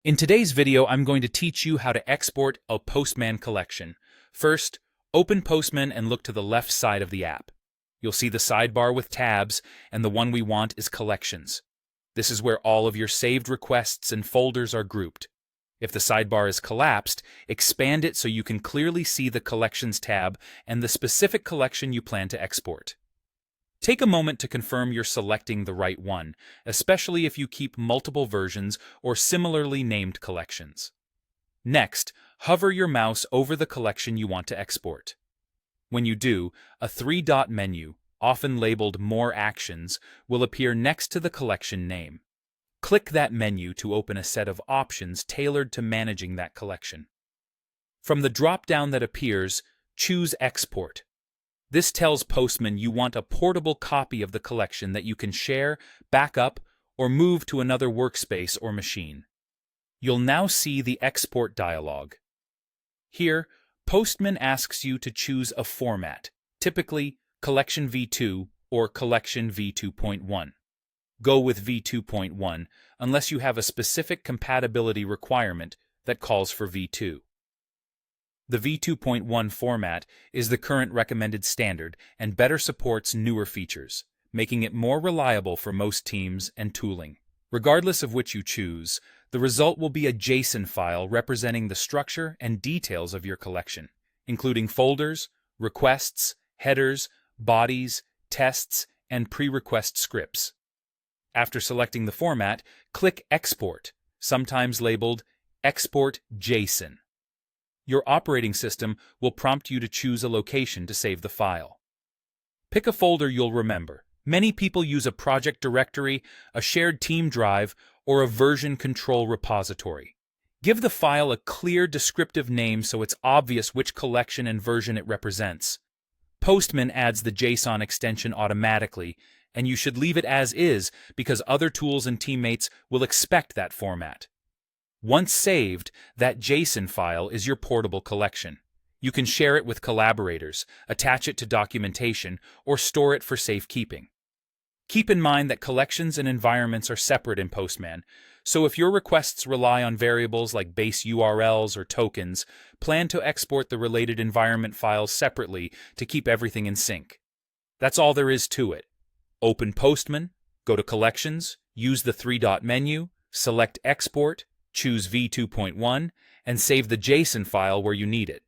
In today's video, I'm going to teach you how to export a Postman collection. First, open Postman and look to the left side of the app. You'll see the sidebar with tabs, and the one we want is Collections. This is where all of your saved requests and folders are grouped. If the sidebar is collapsed, expand it so you can clearly see the Collections tab and the specific collection you plan to export. Take a moment to confirm you're selecting the right one, especially if you keep multiple versions or similarly named collections. Next, hover your mouse over the collection you want to export. When you do, a three-dot menu, often labeled More Actions, will appear next to the collection name. Click that menu to open a set of options tailored to managing that collection. From the drop-down that appears, choose Export. This tells Postman you want a portable copy of the collection that you can share, back up, or move to another workspace or machine. You'll now see the export dialog. Here, Postman asks you to choose a format, typically Collection v2 or Collection v2.1. Go with v2.1 unless you have a specific compatibility requirement that calls for v2. The v2.1 format is the current recommended standard and better supports newer features, making it more reliable for most teams and tooling. Regardless of which you choose, the result will be a JSON file representing the structure and details of your collection, including folders, requests, headers, bodies, tests, and pre-request scripts. After selecting the format, click Export, sometimes labeled Export JSON. Your operating system will prompt you to choose a location to save the file. Pick a folder you'll remember. Many people use a project directory, a shared team drive, or a version control repository. Give the file a clear descriptive name so it's obvious which collection and version it represents. Postman adds the JSON extension automatically, and you should leave it as is because other tools and teammates will expect that format. Once saved, that JSON file is your portable collection. You can share it with collaborators, attach it to documentation, or store it for safekeeping. Keep in mind that collections and environments are separate in Postman, so if your requests rely on variables like base URLs or tokens, plan to export the related environment files separately to keep everything in sync. That's all there is to it. Open Postman, go to Collections, use the three-dot menu, select Export, choose v2.1, and save the JSON file where you need it.